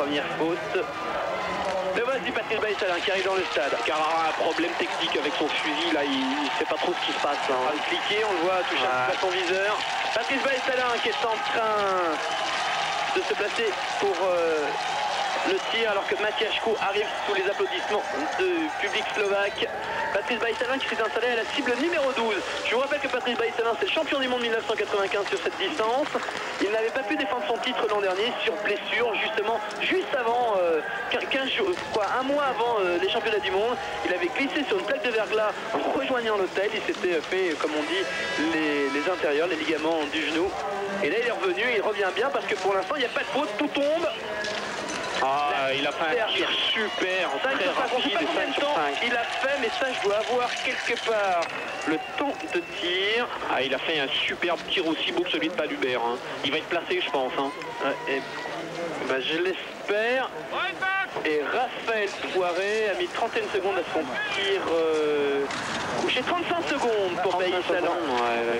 première faute. Le voici Patrice Baïsalin qui arrive dans le stade. Carrara a un problème technique avec son fusil, là il ne sait pas trop ce qui se passe. En train de cliquer, on le voit toucher un petit peu à son viseur. Patrice Baïsalin qui est en train de se placer pour le tir alors que Matiashko arrive sous les applaudissements du public slovaque. Patrice Baïsalin qui s'est installé à la cible numéro 12. Je vous rappelle que Patrice Baïsalin c'est le champion du monde 1995 sur cette distance. Il n'avait pas pu défendre son titre l'an dernier sur blessure, justement juste avant 15 jours, un mois avant les championnats du monde. Il avait glissé sur une plaque de verglas en rejoignant l'hôtel. Il s'était fait, comme on dit, les intérieurs, les ligaments du genou. Et là il est revenu, il revient bien parce que pour l'instant il n'y a pas de faute, tout tombe. Il a fait un tir super, très rapide, il a fait, mais ça je dois avoir quelque part le temps de tir. Il a fait un superbe tir aussi beau que celui de Palubert. Hein. Il va être placé, je pense. Hein. Je l'espère. Et Raphaël Poiré a mis 31 secondes à son tir couché. 35 secondes pour Baïsalin.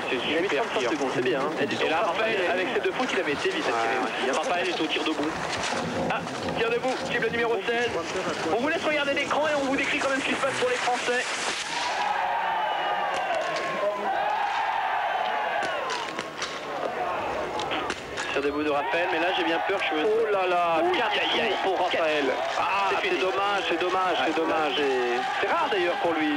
C'est super tir. C'est bien. Hein. Et là, Raphaël, avec ses deux fautes, il avait été vite à tirer aussi. Raphaël est au tir debout. Tir debout, cible numéro 16. On vous laisse regarder l'écran et on vous décrit quand même ce qui se passe pour les Français. Tir debout de Raphaël, mais là j'ai bien peur que je... Oh là là, 4 pour Raphaël. C'est dommage, c'est dommage. C'est rare d'ailleurs pour lui.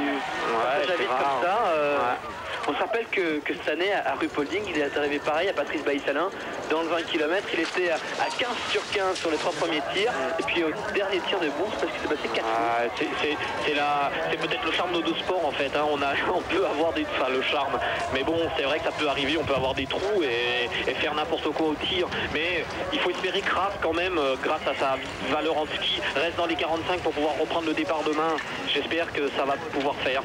C'est rare. Comme ça. On se rappelle que cette année à Ruhpolding, il est arrivé pareil à Patrice Baïsalin. Dans le 20 km, il était à 15 sur 15 sur les 3 premiers tirs. Et puis au dernier tir de bourse, parce qu'il s'est passé 4 c'est peut-être le charme de nos deux sports en fait. Hein. On peut avoir le charme. Mais bon, c'est vrai que ça peut arriver, on peut avoir des trous et faire n'importe quoi au tir. Mais il faut espérer que Raph, quand même, grâce à sa valeur en ski, reste dans les 45 pour pouvoir reprendre le départ demain. J'espère que ça va pouvoir faire.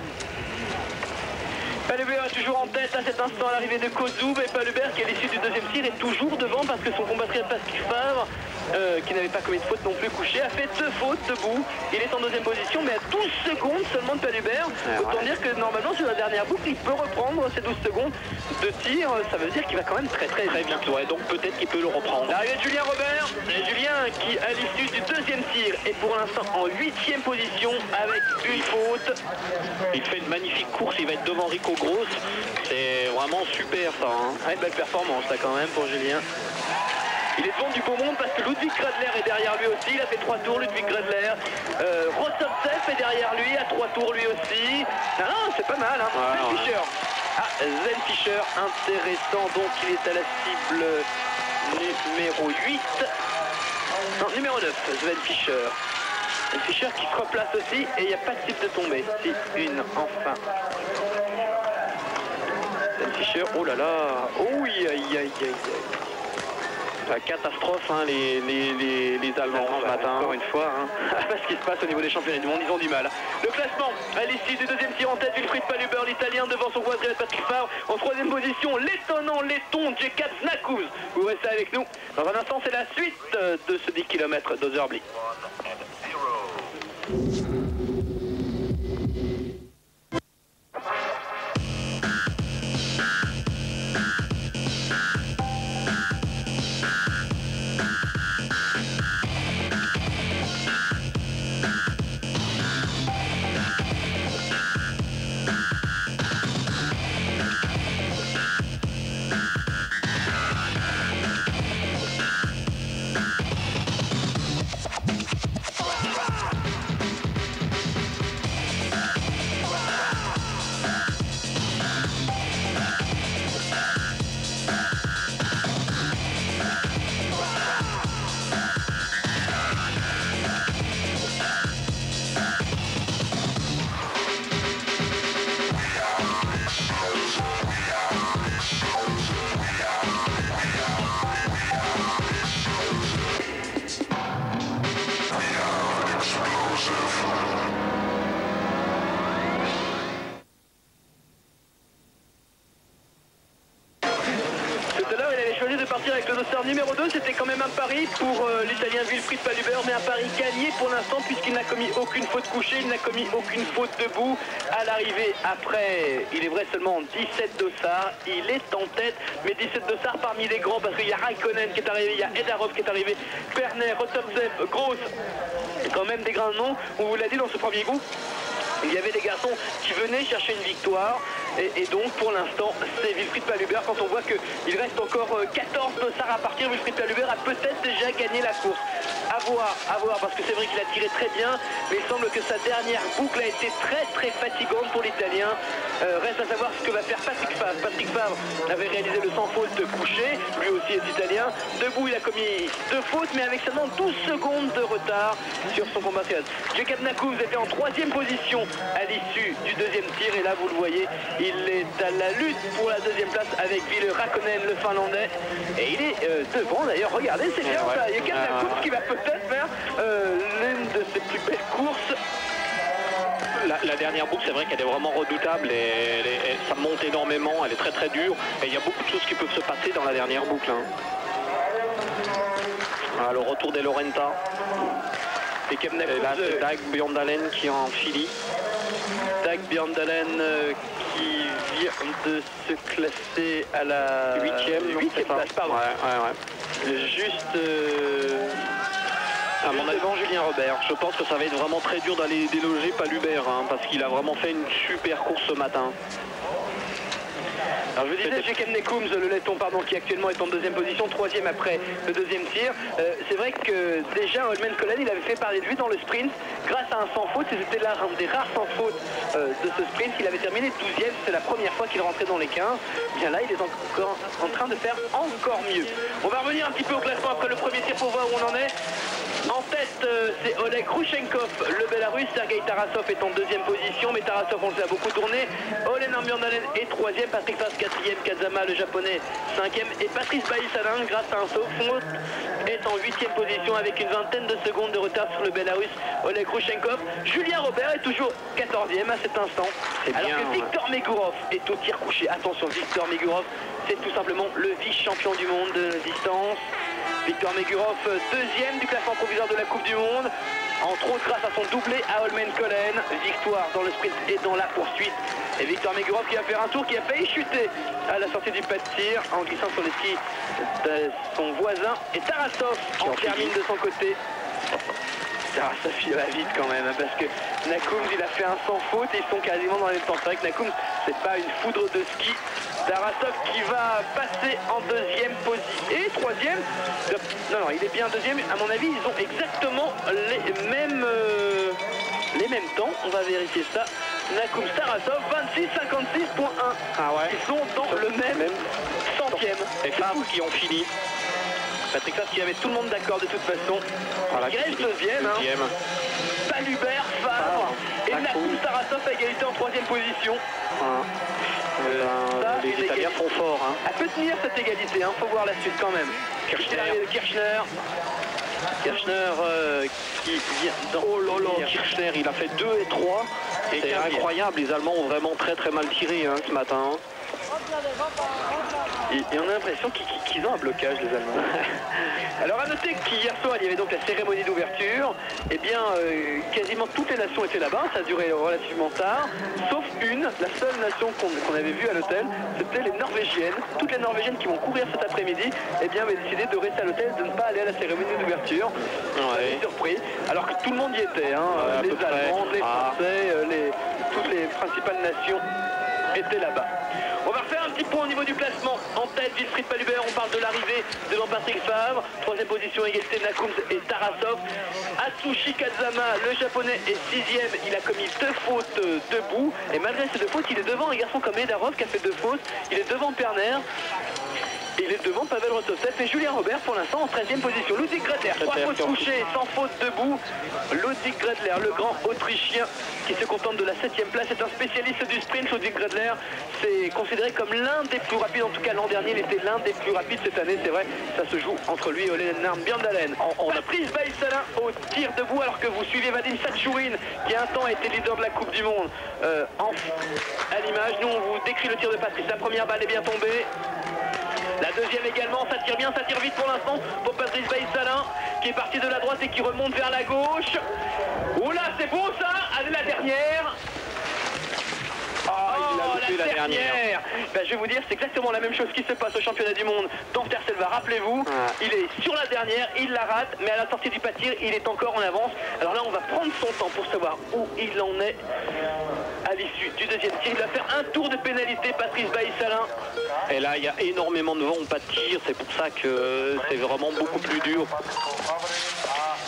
Palubert est toujours en tête à cet instant à l'arrivée de Kozoub, et Palubert qui à l'issue du deuxième tir est toujours devant parce que son compatriote Pascal Favre, qui n'avait pas commis de faute non plus couché, a fait 2 fautes debout. Il est en deuxième position mais à 12 secondes seulement de Palubert. Autant dire que normalement sur la dernière boucle il peut reprendre ces 12 secondes de tir. Ça veut dire qu'il va quand même très vite. Ouais, donc peut-être qu'il peut le reprendre. L'arrivée de Julien Robert, et Julien qui à l'issue du deuxième tir est pour l'instant en 8e position avec une faute. Il fait une magnifique course, il va être devant Rico Gross. C'est vraiment super ça. Hein. Belle performance là quand même pour Julien. Il est devant du beau monde parce que Ludwig Gradler est derrière lui aussi. Il a fait 3 tours, Ludwig Gradler. Rostovtsev est derrière lui à 3 tours lui aussi. C'est pas mal. Hein. Sven Fischer. Sven Fischer, intéressant. Donc il est à la cible numéro 8. Non, numéro 9, Sven Fischer. Sven Fischer qui se replace aussi et il n'y a pas de cible de tomber. Si, une, enfin. Sven Fischer, oh là là. Oui, aïe. La catastrophe, hein, les Allemands ce matin. Encore une fois, hein. Ce qui se passe au niveau des championnats du monde, ils ont du mal. Le classement, à l'issue du deuxième tir en tête, Wilfried Palubert, l'Italien, devant son compatriote Patrick Favre. En 3e position, l'étonnant laiton Jekab Znakouz. Vous restez avec nous. Dans un instant, c'est la suite de ce 10 km d'Ozerblick. c'était quand même un pari pour l'Italien Wilfried Paluber, mais un pari gagné pour l'instant puisqu'il n'a commis aucune faute couchée, il n'a commis aucune faute debout. À l'arrivée, après, il est vrai seulement 17 dossards, il est en tête, mais 17 dossards parmi les grands parce qu'il y a Raikkonen qui est arrivé, il y a Edarov qui est arrivé, Perner, Rotovtsev, Gross, quand même des grands noms. On vous l'a dit dans ce premier coup, il y avait des garçons qui venaient chercher une victoire et donc pour l'instant c'est Wilfried Paluber. Quand on voit qu'il reste encore 14 dossards à partir, Wilfried Paluber a peut-être déjà gagné la course. À voir, parce que c'est vrai qu'il a tiré très bien, mais il semble que sa dernière boucle a été très fatigante pour l'Italien. Reste à savoir ce que va faire Patrick Favre. Patrick Favre avait réalisé le sans faute couché, lui aussi est italien. Debout il a commis 2 fautes, mais avec seulement 12 secondes de retard sur son compatriote. Jacob Nakoum était en 3e position à l'issue du 2e tir, et là vous le voyez, il est à la lutte pour la 2e place avec Ville Raikkonen, le Finlandais, et il est devant d'ailleurs. Regardez, c'est bien ça, Jacob Nakoum qui va peut-être faire l'une de ses plus belles courses. La dernière boucle, c'est vrai qu'elle est vraiment redoutable et ça monte énormément, elle est très dure, et il y a beaucoup de choses qui peuvent se passer dans la dernière boucle. Voilà, le retour des Laurenta. Et là, c'est Dag Bjørndalen qui est en Philly. Dag Bjørndalen qui vient de se classer à la 8e place, pardon. Ouais. Juste à mon avis, Julien Robert. Je pense que ça va être vraiment très dur d'aller déloger Paluber, parce qu'il a vraiment fait une super course ce matin. Alors je vous disais, Jacob Nakoum, le letton, qui actuellement est en 2e position, 3e après le 2e tir. C'est vrai que déjà Holmen Collen, il avait fait parler de lui dans le sprint grâce à un sans faute, et c'était l'un des rares sans faute de ce sprint. Il avait terminé 12e, c'est la première fois qu'il rentrait dans les 15. Bien là, il est encore en train de faire encore mieux. On va revenir un petit peu au classement après le premier tir pour voir où on en est. En tête, c'est Oleg Rouchenkov, le Bélarus. Sergei Tarasov est en 2e position, mais Tarasov, on le sait, a beaucoup tourné. Olen Bjørndalen est 3e, Patrick Favre 4e, Kazama, le japonais, 5e, et Patrice Bailly-Salin, grâce à un saut fond, est en 8e position avec une vingtaine de secondes de retard sur le Bélarus, Oleg Rouchenkov. Julien Robert est toujours 14e à cet instant, alors que Victor Megourov est au tir couché. Attention, Victor Megourov, c'est tout simplement le vice-champion du monde de distance. Victor Megourov, 2e du classement provisoire de la Coupe du Monde, entre autres grâce à son doublé à Holmen Collen. Victoire dans le sprint et dans la poursuite. Et Victor Megourov qui va faire un tour, qui a failli chuter à la sortie du pas de tir en glissant sur les skis de son voisin. Et Tarasov en termine de son côté. Tarasov il va vite quand même, parce que Nakoum il a fait un sans faute et ils sont quasiment dans les temps. C'est vrai que Nakoum c'est pas une foudre de ski. Tarasov qui va passer en 2e position et 3e. Non, il est bien 2e. À mon avis, ils ont exactement les mêmes temps. On va vérifier ça. Nakoum, Tarasov, 26,56,1. Ah ouais. Ils sont dans le même centième. Et Favre qui ont fini. Patrick Favre qui avait tout le monde d'accord de toute façon. Voilà, il reste 2e. Paluber, Favre et Nakoum, Tarasov à égalité en 3e position. Les Italiens sont forts. Elle peut tenir cette égalité, faut voir la suite quand même. Kirchner qui vient dans... Oh là là, Kirchner, il a fait 2 et 3. C'est incroyable, les Allemands ont vraiment très mal tiré ce matin. Et on a l'impression qu'ils ont un blocage, les Allemands. Alors à noter qu'hier soir il y avait donc la cérémonie d'ouverture. Eh bien quasiment toutes les nations étaient là-bas, ça a duré relativement tard, sauf une, la seule nation qu'on avait vue à l'hôtel, c'était les Norvégiennes. Toutes les Norvégiennes qui vont courir cet après-midi, eh bien avaient décidé de rester à l'hôtel, de ne pas aller à la cérémonie d'ouverture. Ouais. Surpris, alors que tout le monde y était, les Allemands, les Français, toutes les principales nations étaient là-bas. On va refaire un petit point au niveau du classement. En tête, Wilfried Paluber, on parle de l'arrivée devant Patrick Favre. 3e position, égalité Nakoum et Tarasov. Atsushi Kazama, le japonais, est 6e. Il a commis 2 fautes debout. Et malgré ces 2 fautes, il est devant un garçon comme Edarov qui a fait 2 fautes. Il est devant Perner. Il est devant Pavel Rotovtsev et Julien Robert pour l'instant en 13e position. Ludwig Gredler, 3 fautes couchées, sans faute debout. Ludwig Gredler, le grand Autrichien qui se contente de la 7e place, est un spécialiste du sprint. Ludwig Gredler, c'est considéré comme l'un des plus rapides, en tout cas l'an dernier il était l'un des plus rapides. Cette année c'est vrai, ça se joue entre lui et Olen Bjørndalen. On a Patrice Bailly-Salin au tir debout, alors que vous suivez Vadim Sachourin qui un temps a été leader de la Coupe du Monde à l'image. Nous on vous décrit le tir de Patrice. La première balle est bien tombée. La deuxième également, ça tire bien, ça tire vite pour l'instant pour Patrice Baïsalin qui est parti de la droite et qui remonte vers la gauche. Oula, c'est beau ça. Allez, la dernière. La dernière. Ben, je vais vous dire, c'est exactement la même chose qui se passe au championnat du monde dans Terselva. Rappelez-vous, il est sur la dernière, il la rate, mais à la sortie du pas de tir, il est encore en avance. Alors là, on va prendre son temps pour savoir où il en est à l'issue du deuxième tir. Il va faire un tour de pénalité, Patrice Baïsalin. Et là, il y a énormément de vent au pas de tir, c'est pour ça que c'est vraiment beaucoup plus dur.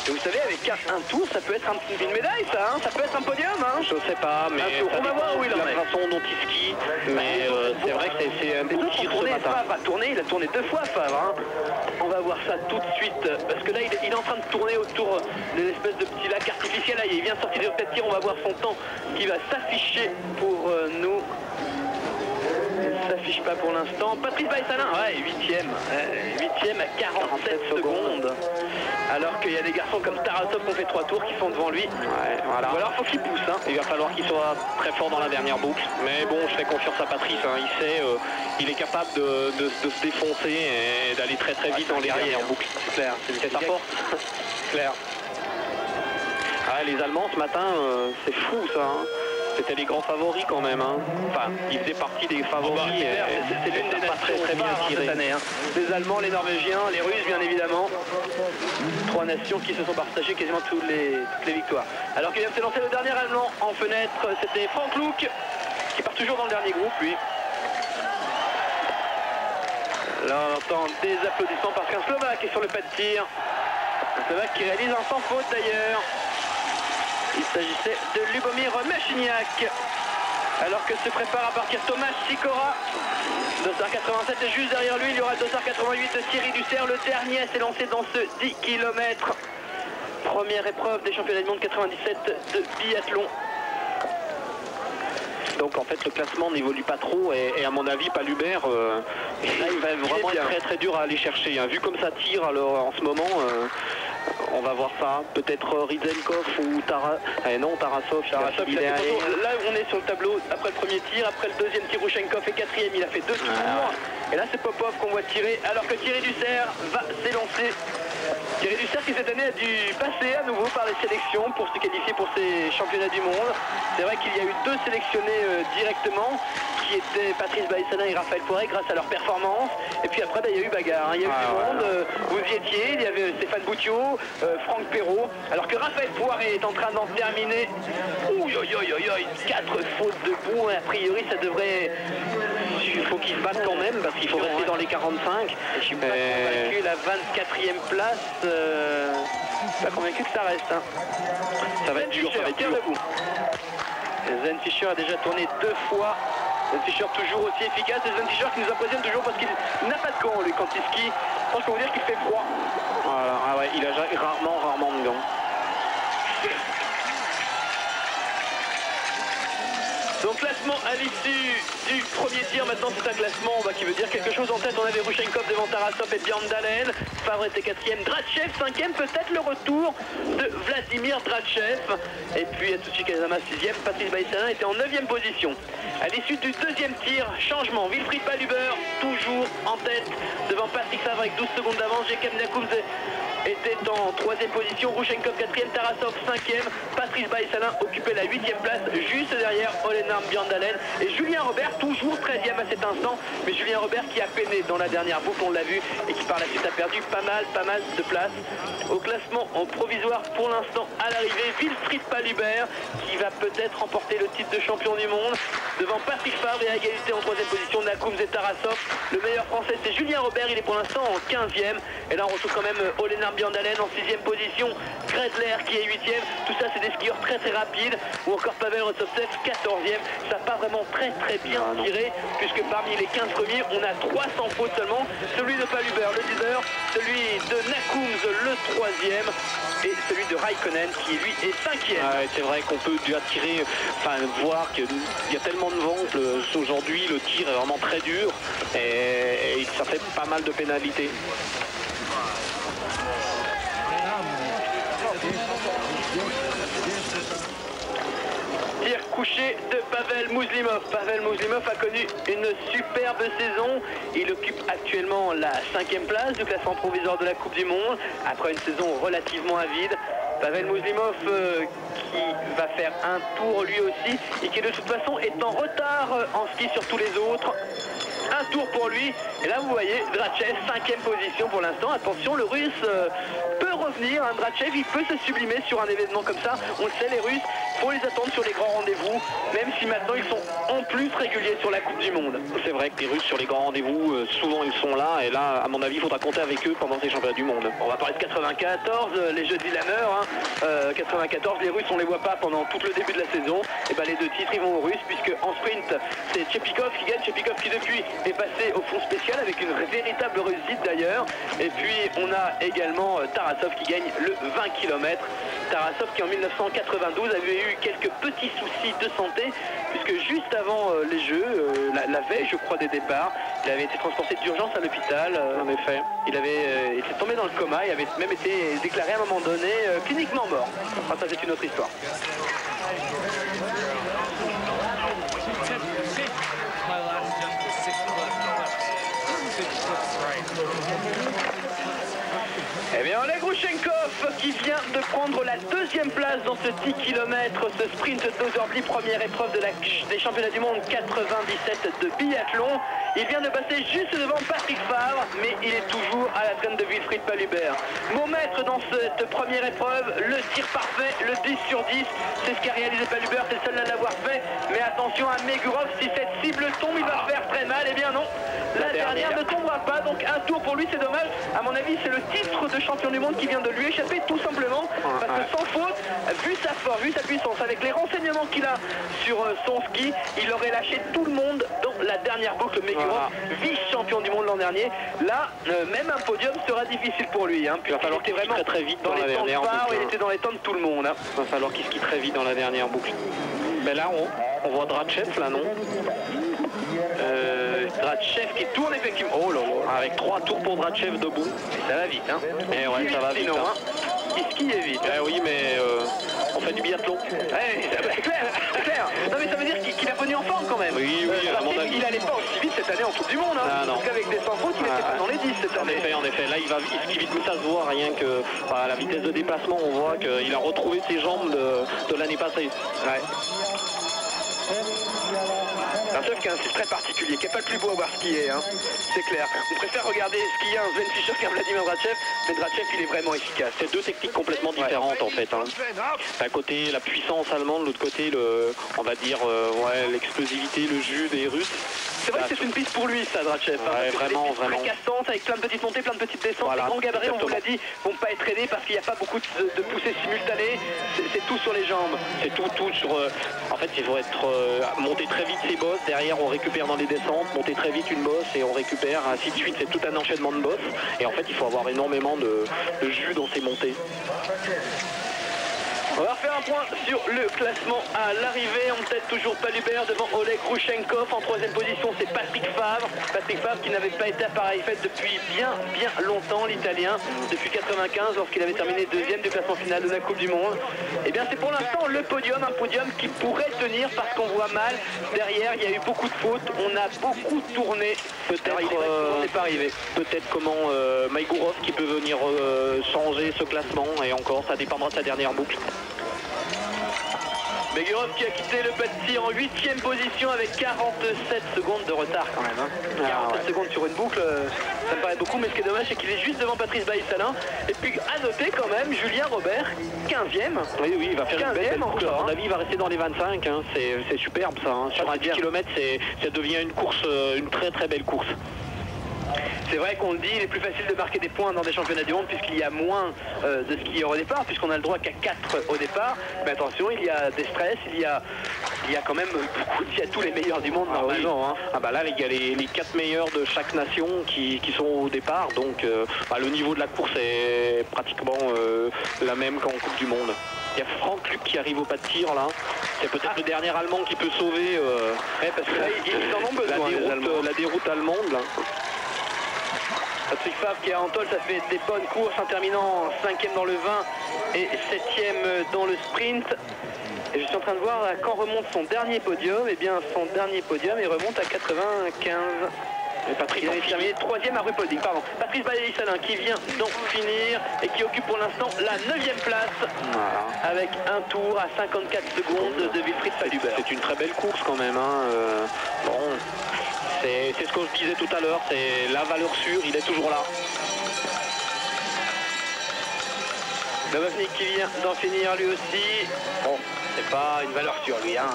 Et vous savez, avec un tour, ça peut être une médaille, ça, hein, ça peut être un podium. Hein. Je sais pas, mais on va voir où il en est. La façon dont il skie, mais c'est vrai que c'est un beau tir ce matin. Favre a tourné, il a tourné 2 fois Favre. Hein. On va voir ça tout de suite, parce que là, il est en train de tourner autour de l'espèce de petit lac artificiel. Là, il vient de sortir de tête tir, on va voir son temps qui va s'afficher pour nous. Ça s'affiche pas pour l'instant. Patrice Baïsalin, ouais, 8ème à 47 secondes. Alors qu'il y a des garçons comme Tarasov qui ont fait 3 tours qui sont devant lui. Ouais, voilà. Ou alors faut qu'il pousse. Hein. Il va falloir qu'il soit très fort dans la dernière boucle. Mais bon, je fais confiance à Patrice. Hein. Il sait, il est capable de se défoncer et d'aller très très vite dans les dernières boucles. C'est clair. C'est sa force. Clair. Ah, les Allemands ce matin, c'est fou ça. Hein. C'était les grands favoris quand même. Hein. Enfin, ils faisaient partie des favoris. C'est l'une des nations très bien cette année. Hein. Les Allemands, les Norvégiens, les Russes bien évidemment. 3 nations qui se sont partagées quasiment toutes les victoires. Alors qu'il vient de se lancer le dernier Allemand en fenêtre, c'était Frank Luuk qui part toujours dans le dernier groupe lui. Là on entend des applaudissements parce qu'un Slovaque est sur le pas de tir. Un Slovaque qui réalise un sans faute d'ailleurs. Il s'agissait de Lubomir Mechiniak. Alors que se prépare à partir Tomáš Sikora. 2h87 est juste derrière lui. Il y aura 2h88 de Thierry Dussert. Le dernier s'est lancé dans ce 10 km. Première épreuve des championnats du monde 97 de biathlon. Donc en fait le classement n'évolue pas trop et à mon avis Palubert il va vraiment être très très dur à aller chercher. Hein. Vu comme ça tire alors, en ce moment on va voir ça. Peut-être Rizenkov ou Tarasov. Là on est sur le tableau après le premier tir, après le deuxième tir Rushenkov est 4ème, il a fait 2 tours. Et là c'est Popov qu'on voit tirer alors que Thierry Dussert va s'élancer. Thierry Dussert qui cette année a dû passer à nouveau par les sélections pour se qualifier pour ces championnats du monde. C'est vrai qu'il y a eu 2 sélectionnés directement qui étaient Patrice Baïsalin et Raphaël Poiré grâce à leur performance. Et puis après il y a eu bagarre, hein. Il y a eu du monde, vous y étiez, il y avait Stéphane Boutiot, Franck Perrault, alors que Raphaël Poiré est en train d'en terminer. Ouh, 4 fautes debout, a priori ça devrait... Il faut qu'il se batte quand même parce qu'il faut rester dans les 45. Je suis pas convaincu, la 24e place, pas convaincu que ça reste. Hein. Ça va être dur, ça va être dur. Sven Fischer a déjà tourné 2 fois. Sven Fischer toujours aussi efficace. Et Sven Fischer qui nous impressionne toujours parce qu'il n'a pas de gants lui quand il skie. Je pense qu'on peut dire qu'il fait froid. Voilà, ah ouais, il a rarement de gants. Donc classement à l'issue du premier tir, maintenant c'est un classement qui veut dire quelque chose en tête. On avait Rushenkov devant Tarasov et Björndalen. Favre était 4ème, Drachev 5ème, peut-être le retour de Vladimir Drachev. Et puis Atsushi Kazama 6ème, Patrice Baïsalin était en 9ème position. À l'issue du deuxième tir, changement, Wilfried Paluber toujours en tête devant Patrick Favre avec 12 secondes d'avance. Jekem Nakoums était en 3ème position, Rushenkov 4ème, Tarasov 5ème, Patrice Baïsalin occupait la 8ème place, juste derrière Olenar Björndalen et Julien Robert toujours 13ème à cet instant, mais Julien Robert qui a peiné dans la dernière boucle, on l'a vu, et qui par la suite a perdu pas mal de place. Au classement en provisoire pour l'instant à l'arrivée, Wilfried Paluber qui va peut-être remporter le titre de champion du monde devant Patrick Favre et à égalité en 3ème position Nakoums et Tarasov. Le meilleur français c'est Julien Robert, il est pour l'instant en 15ème et là on retrouve quand même Olenar Björndalen en 6ème position, Gredler qui est 8ème, tout ça c'est des skieurs très rapides, ou encore Pavel Rostovtsev 14ème, ça n'a pas vraiment très bien tiré, puisque parmi les 15 premiers, on a 300 fautes seulement, celui de Paluber le leader, celui de Nakoums le 3ème, et celui de Raikkonen qui lui est 5ème. Ah ouais, c'est vrai qu'on peut attirer, voir qu'il y a tellement de vent aujourd'hui, le tir est vraiment très dur, et ça fait pas mal de pénalités. Tir coucher de Pavel Mouslimov. Pavel Mouslimov a connu une superbe saison. Il occupe actuellement la 5e place du classement provisoire de la Coupe du Monde, après une saison relativement avide. Pavel Mouslimov qui va faire un tour lui aussi et qui de toute façon est en retard en ski sur tous les autres. Un tour pour lui. Et là vous voyez Drachev, 5e position pour l'instant. Attention, le Russe peut revenir. Drachev, il peut se sublimer sur un événement comme ça. On le sait, les Russes, il faut les attendre sur les grands rendez-vous, même si maintenant ils sont en plus réguliers sur la Coupe du Monde. C'est vrai que les Russes sur les grands rendez-vous, souvent ils sont là. Et là, à mon avis, il faudra compter avec eux pendant ces championnats du monde. On va parler de 94, les Jeux de Lillehammer. 94, les Russes, on les voit pas pendant tout le début de la saison. Et ben les 2 titres, ils vont aux Russes, puisque en sprint, c'est Tchepikov qui gagne. Tchepikov qui depuis est passé au fond spécial avec une véritable réussite d'ailleurs. Et puis on a également Tarasov qui gagne le 20 km. Tarasov qui en 1992 avait eu quelques petits soucis de santé, puisque juste avant les Jeux, la veille je crois des départs, il avait été transporté d'urgence à l'hôpital. En effet. Il était tombé dans le coma, il avait même été déclaré à un moment donné cliniquement mort. Enfin, ça c'est une autre histoire. Eh bien, Oleg Rouchenkov qui vient de prendre la 2e place dans ce 10 km, ce sprint d'Ozerby, première épreuve des championnats du monde 97 de biathlon. Il vient de passer juste devant Patrick Favre, mais il est toujours à la traîne de Wilfried Palubert. Mon maître dans cette première épreuve, le tir parfait, le 10 sur 10, c'est ce qu'a réalisé Palubert, c'est le seul à l'avoir fait. Mais attention à Megurov, si cette cible tombe, il va faire très mal. Eh bien non, la dernière ne tombera pas, donc un tour pour lui, c'est dommage. À mon avis, c'est le titre de champion du monde qui vient de lui échapper, tout simplement, parce que sans faute, vu sa force, vu sa puissance, avec les renseignements qu'il a sur son ski, il aurait lâché tout le monde dans la dernière boucle. Megurov, vice-champion du monde l'an dernier. Là, même un podium sera difficile pour lui, hein, il va falloir qu'il skie très vite dans la dernière boucle. Il était dans les temps de tout le monde. Hein. Il va falloir qu'il skie très vite dans la dernière boucle. Mais là, on voit Drachev, là, non? Drachev qui tourne effectivement. Oh là là. Avec 3 tours pour Drachev debout. Et ça va vite, hein. Et ouais, ça va vite. Hein. Il skie vite. Eh oui, mais on fait du biathlon. C'est clair, c'est clair. Non mais ça veut dire qu'il a venu en forme quand même. Oui, à mon avis. Il allait pas aussi vite cette année en Coupe du Monde. Hein. Ah, non. Parce qu'avec des sans fautes, il n'était pas dans les 10 cette année. En effet. Là, il skie vite, mais ça se voit rien que à la vitesse de déplacement, on voit qu'il a retrouvé ses jambes de l'année passée. Ouais. Un chef qui a un style très particulier, qui n'est pas le plus beau à voir skier, hein. C'est clair. On préfère regarder skier un Sven Fischer qu'un Vladimir Drachev, mais Drachev il est vraiment efficace. C'est 2 techniques complètement différentes en fait. Hein. D'un côté la puissance allemande, de l'autre côté on va dire l'explosivité, le jus des Russes. C'est vrai que c'est une piste pour lui ça, Drachev. Ouais, vraiment. Très cassante, avec plein de petites montées, plein de petites descentes. Voilà, les grands gabarits, exactement. on vous l'a dit, vont pas être aidés parce qu'il n'y a pas beaucoup de poussées simultanées. C'est tout sur les jambes. C'est tout sur... en fait, il faut monter très vite ses bosses. Derrière, on récupère dans les descentes. Monter très vite une bosse et on récupère. Ainsi de suite, c'est tout un enchaînement de bosses. Et en fait, il faut avoir énormément de jus dans ses montées. On va refaire un point sur le classement à l'arrivée. On tête toujours Palubert devant Oleg Rouchenkov. En 3e position, c'est Patrick Favre. Patrick Favre qui n'avait pas été à pareille fête depuis bien longtemps, l'Italien. Depuis 95, lorsqu'il avait terminé 2e du classement final de la Coupe du Monde. Et bien c'est pour l'instant le podium, un podium qui pourrait tenir parce qu'on voit mal. Derrière, il y a eu beaucoup de fautes. On a beaucoup tourné. Peut-être c'est pas arrivé. Peut-être comment Megurov qui peut venir changer ce classement. Et encore, ça dépendra de sa dernière boucle. Megurov qui a quitté le pas de tir en 8e position avec 47 secondes de retard quand même. Hein. 47 secondes sur une boucle, ça me paraît beaucoup, mais ce qui est dommage c'est qu'il est juste devant Patrice Bailly-Salin. Et puis à noter quand même Julien Robert, 15e. Oui, il va faire une belle boucle. À mon avis, il va rester dans les 25. Hein. C'est superbe ça. Hein. Sur un 10 km, ça devient une course, une très très belle course. C'est vrai qu'on le dit, il est plus facile de marquer des points dans des championnats du monde puisqu'il y a moins de skieurs au départ, puisqu'on a le droit qu'à 4 au départ. Mais attention, il y a des stress, il y a quand même beaucoup, il y a tous les meilleurs du monde normalement. Oui. Hein. Ah bah là, il y a les 4 meilleurs de chaque nation qui sont au départ, donc le niveau de la course est pratiquement la même qu'en Coupe du Monde. Il y a Franck Luc qui arrive au pas de tir là. C'est peut-être le dernier Allemand qui peut sauver parce que là, ils en ont besoin, la déroute allemande là. Patrick Favre qui est à Antol, ça fait des bonnes courses en terminant 5e dans le 20 et 7e dans le sprint. Et je suis en train de voir à quand remonte son dernier podium. Et bien son dernier podium, il remonte à 95. Et Patrice il avait terminé 3e à Ruhpolding, pardon. Patrice Bailly-Salin qui vient d'en finir et qui occupe pour l'instant la 9e place. Voilà. Avec un tour à 54 secondes de Wilfried Paluber. C'est une très belle course quand même. Hein. Bon, c'est ce que je disais tout à l'heure, c'est la valeur sûre, il est toujours là. Novotny qui vient d'en finir lui aussi. Bon, c'est pas une valeur sûre lui. Hein.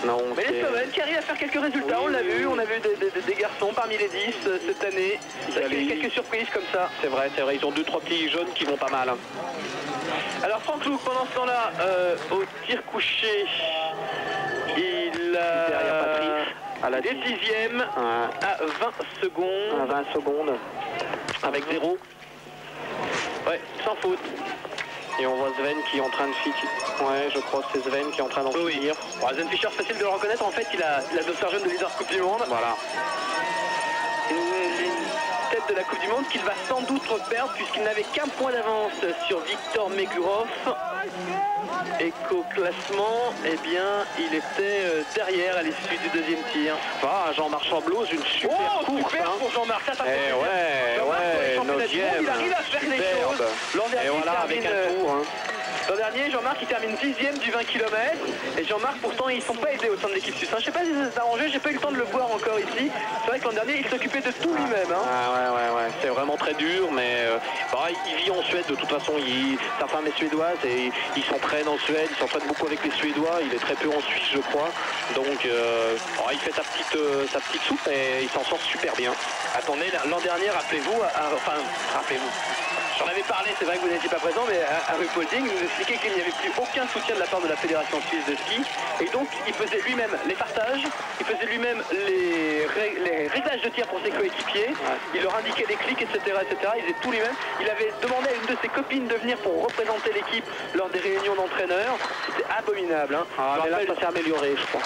Non, mais les Slovènes qui arrivent à faire quelques résultats, oui, on l'a vu, on a vu des garçons parmi les 10 cette année. Ça fait quelques surprises comme ça. C'est vrai, ils ont 2-3 petits jeunes qui vont pas mal. Hein. Alors Franck Loup, pendant ce temps-là, au tir couché, il a derrière Patrice, à la 10e à 20 secondes. À 20 secondes, avec 0. Ouais, sans faute. Et on voit Sven qui est en train de finir. Ouais, je crois que c'est Sven qui est en train d'en finir. Bon, Sven Fischer, c'est facile de le reconnaître. En fait, il a Dr. Jeune de leader Coupe du Monde. Voilà. Une tête de la Coupe du Monde qu'il va sans doute perdre puisqu'il n'avait qu'un point d'avance sur Victor Megurov. Et qu'au classement, eh bien, il était derrière à l'issue du deuxième tir. Ah, Jean-Marc Chamblot, une super course. Super hein. pour Jean-Marc. Ouais, 9e. Il arrive à faire les choses. L'an dernier, et voilà, avec un tour. Hein. L'an dernier, Jean-Marc il termine 10e du 20 km. Et Jean-Marc, pourtant, ils ne sont pas aidés au sein de l'équipe suisse. Je ne sais pas si ça s'est arrangé, j'ai pas eu le temps de le voir encore ici. C'est vrai que l'an dernier, il s'occupait de tout lui-même. Hein. Ouais. C'est vraiment très dur, mais pareil, il vit en Suède de toute façon. Sa femme est suédoise et il s'entraîne en Suède. Il s'entraîne beaucoup avec les Suédois. Il est très peu en Suisse, je crois. Donc, il fait sa petite soupe et il s'en sort super bien. Attendez, l'an dernier, rappelez-vous, j'en avais parlé, c'est vrai que vous n'étiez pas présent, mais à Ruhpolding, il nous expliquait qu'il n'y avait plus aucun soutien de la part de la Fédération Suisse de Ski. Et donc, il faisait lui-même les partages, il faisait lui-même les réglages de tir pour ses coéquipiers, il leur indiquait des clics, etc., etc. Il faisait tout lui-même. Il avait demandé à une de ses copines de venir pour représenter l'équipe lors des réunions d'entraîneurs. C'était abominable. Hein. Mais là, ça s'est amélioré, je crois.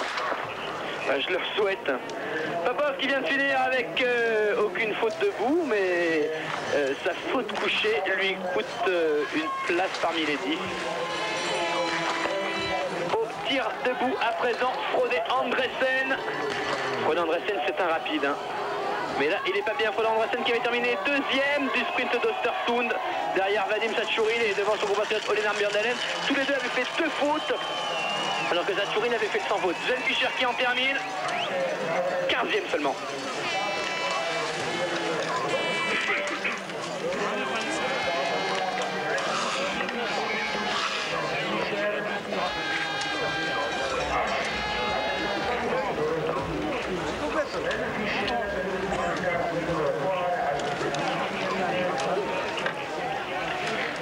Je leur souhaite. Popov qui vient de finir avec aucune faute debout, mais sa faute couchée lui coûte une place parmi les 10. Au tir debout à présent, Frode Andresen. Frode Andresen, c'est un rapide. Hein. Mais là, il n'est pas bien. Frode Andresen qui avait terminé 2e du sprint d'Östersund. Derrière Vadim Sachourin et devant son compatriote Olenar Björndalen. Tous les deux avaient fait 2 fautes. Alors que Sachourin avait fait le sans faute. Sven Fischer qui en termine 15e seulement.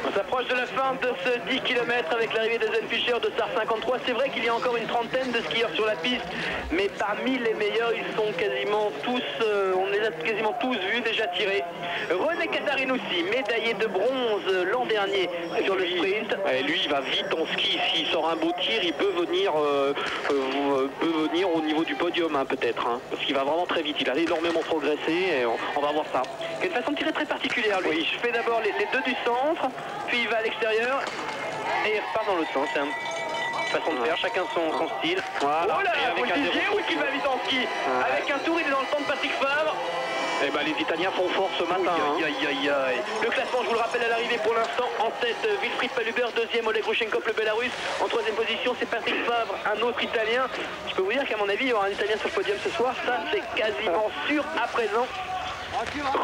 On s'approche de la fin de ce 10 km avec l'arrivée de Sven Fischer de Star 53. C'est vrai qu'il y a encore une trentaine de skieurs sur la piste, mais parmi les meilleurs, ils sont quasiment tous, on les a quasiment tous vus déjà tirés. René Catarinoussi, médaillé de bronze l'an dernier sur le sprint. Et lui, il va vite en ski. S'il sort un beau tir, il peut venir au niveau du podium, hein, peut-être. Hein, parce qu'il va vraiment très vite. Il a énormément progressé et on va voir ça. Il a une façon de tirer très particulière, lui. Oui. Je fais d'abord les deux du centre, puis il va à l'extérieur et il repart dans l'autre sens. C'est une façon de faire, chacun son style. Voilà. Oh là, vous le disiez, oui qu'il va vite en ski. Avec un tour, il est dans le temps de Patrick Favre. Eh ben, les Italiens font fort ce matin. Le classement, je vous le rappelle, à l'arrivée pour l'instant, en tête Wilfried Paluber, 2e Oleg Rushenkov, le Bélarus. En 3e position, c'est Patrick Favre, un autre Italien. Je peux vous dire qu'à mon avis, il y aura un Italien sur le podium ce soir. Ça, c'est quasiment sûr à présent.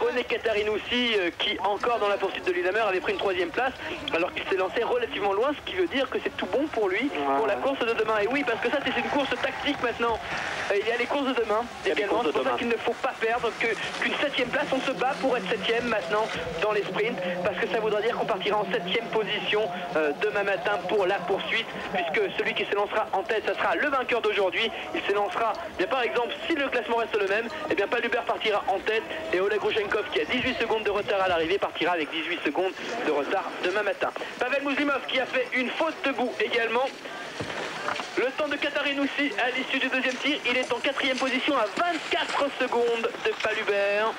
René Catarinoussi qui encore dans la poursuite de Lillehammer avait pris une 3e place alors qu'il s'est lancé relativement loin, ce qui veut dire que c'est tout bon pour lui pour la course de demain. Et oui, parce que ça c'est une course tactique maintenant. Il y a les courses de demain également, c'est pour ça qu'il ne faut pas perdre qu'une 7e place. On se bat pour être 7e maintenant dans les sprints parce que ça voudra dire qu'on partira en 7e position demain matin pour la poursuite, puisque celui qui s'élancera en tête, ça sera le vainqueur d'aujourd'hui. Il s'élancera, bien par exemple, si le classement reste le même, et bien Paluber partira en tête et Oleg Rushenkov qui a 18 secondes de retard à l'arrivée partira avec 18 secondes de retard demain matin. Pavel Mouslimov qui a fait une faute debout également. Le temps de Catarinoussi à l'issue du 2e tir, il est en 4e position à 24 secondes de Paluber.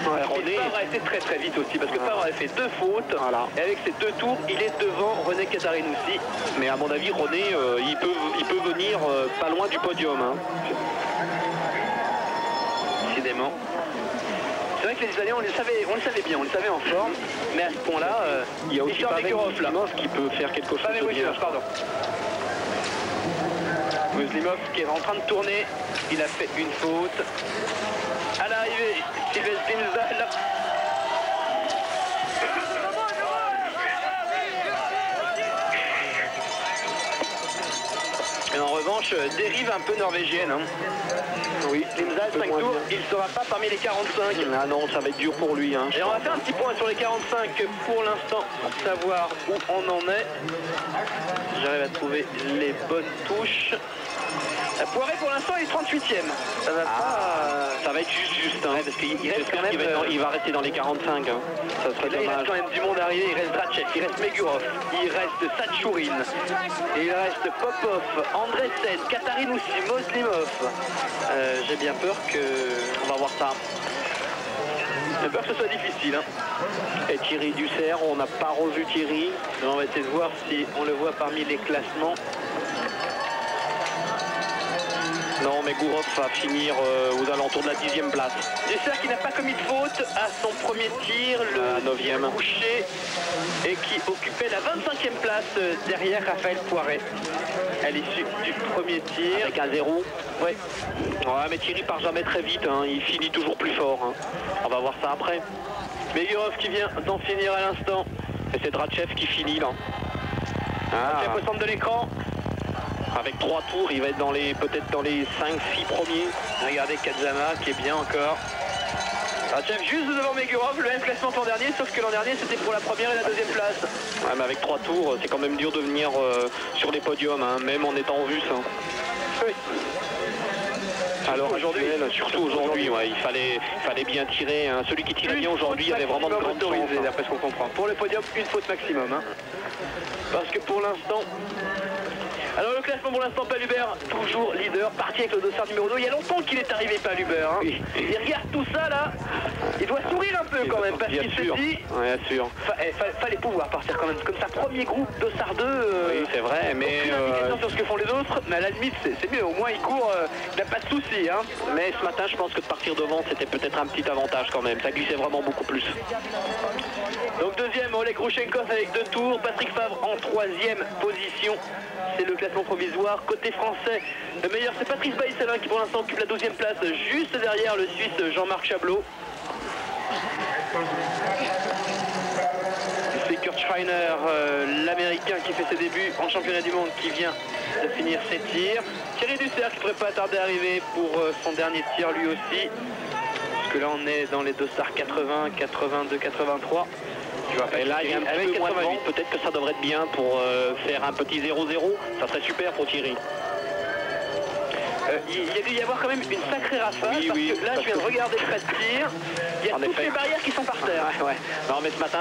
Ouais, René... Favre a été très vite aussi parce que Favre a fait 2 fautes. Voilà. Et avec ces 2 tours, il est devant René Catarinoussi. Mais à mon avis, René, il peut venir pas loin du podium. Hein. Décidément. C'est vrai que les Italiens, on les savait bien, on les savait en forme, mais à ce point-là, il y a aussi Muslimov qui peut faire quelque chose de bien. Pardon. Muslimov qui est en train de tourner, il a fait une faute. À l'arrivée, Sylvestre Vinzal. Et en revanche, dérive un peu norvégienne. Hein. Oui, Vinzal, 5 tours, il ne sera pas parmi les 45. Ah non, ça va être dur pour lui. Hein, et on va faire un petit point sur les 45 pour l'instant, pour savoir où on en est. J'arrive à trouver les bonnes touches. Poiré pour l'instant il est 38e. Ça va ça va être juste. Hein. Ouais, parce qu'il reste quand même, il va rester dans les 45. Hein. Ça serait dommage. Il reste quand même du monde arrivé. Il reste Drachev, il reste Megurov, il reste Satchourine, il reste Popov, Andresen, Catarinoussi, Muslimov. J'ai bien peur que... On va voir ça. J'ai peur que ce soit difficile. Hein. Et Thierry Dussert, on n'a pas revu Thierry. On va essayer de voir si on le voit parmi les classements. Non, mais Gourov va finir aux alentours de la 10e place. Dussert qui n'a pas commis de faute à son premier tir, le 9e couché, et qui occupait la 25e place derrière Raphaël Poiré. À l'issue du premier tir. Avec un 0. Ouais. Ouais, mais Thierry part jamais très vite, hein. Il finit toujours plus fort. Hein. On va voir ça après. Megurov qui vient d'en finir à l'instant. Et c'est Drachev qui finit là. Drachev au centre de l'écran. Avec 3 tours, il va être peut-être dans les 5-6 premiers. Regardez Kadzama qui est bien encore. Drachev juste devant Megurov, le même classement qu'en dernier, sauf que l'an dernier c'était pour la première et la 2e place. Ouais, mais avec 3 tours, c'est quand même dur de venir sur les podiums, hein, même en étant en vue. Ça. Oui. Alors aujourd'hui, surtout aujourd'hui, ouais, il fallait bien tirer. Hein. Celui qui tirait bien aujourd'hui avait vraiment de grandes chances. D'après ce qu'on comprend. Pour le podium, une faute maximum. Hein. Parce que pour l'instant... Alors le classement pour l'instant, Palubert, toujours leader, parti avec le dossard numéro 2. Il y a longtemps qu'il est arrivé, Palubert. Hein. Oui. Il regarde tout ça là, il doit sourire un peu quand même, parce qu'il se dit... Ouais, sûr. Fallait pouvoir partir quand même, comme ça, premier groupe, dossard 2. Oui, c'est vrai, mais... Aucune indication sur ce que font les autres, mais à la limite, c'est mieux, au moins il court, il n'a pas de soucis. Hein. Mais ce matin, je pense que de partir devant, c'était peut-être un petit avantage quand même. Ça glissait vraiment beaucoup plus. Donc deuxième, Oleg Rouchenkov avec 2 tours, Patrick Favre en 3e position. C'est le classement provisoire. Côté français, le meilleur c'est Patrice Baïsalin qui pour l'instant occupe la 12e place, juste derrière le Suisse Jean-Marc Chablot. C'est Kurt Schreiner, l'Américain qui fait ses débuts en championnat du monde, qui vient de finir ses tirs. Thierry Dussert qui ne devrait pas tarder à arriver pour son dernier tir lui aussi. Parce que là on est dans les dossards 80, 82, 83. Et là, il y a un petit peu moins de vent. Peut-être que ça devrait être bien pour faire un petit 0-0. Ça serait super pour Thierry. Il y a dû y avoir quand même une sacrée rafale, parce que là, je viens de regarder le trait de tir. Il y a toutes les barrières qui sont par terre. Ouais. Non, mais ce matin,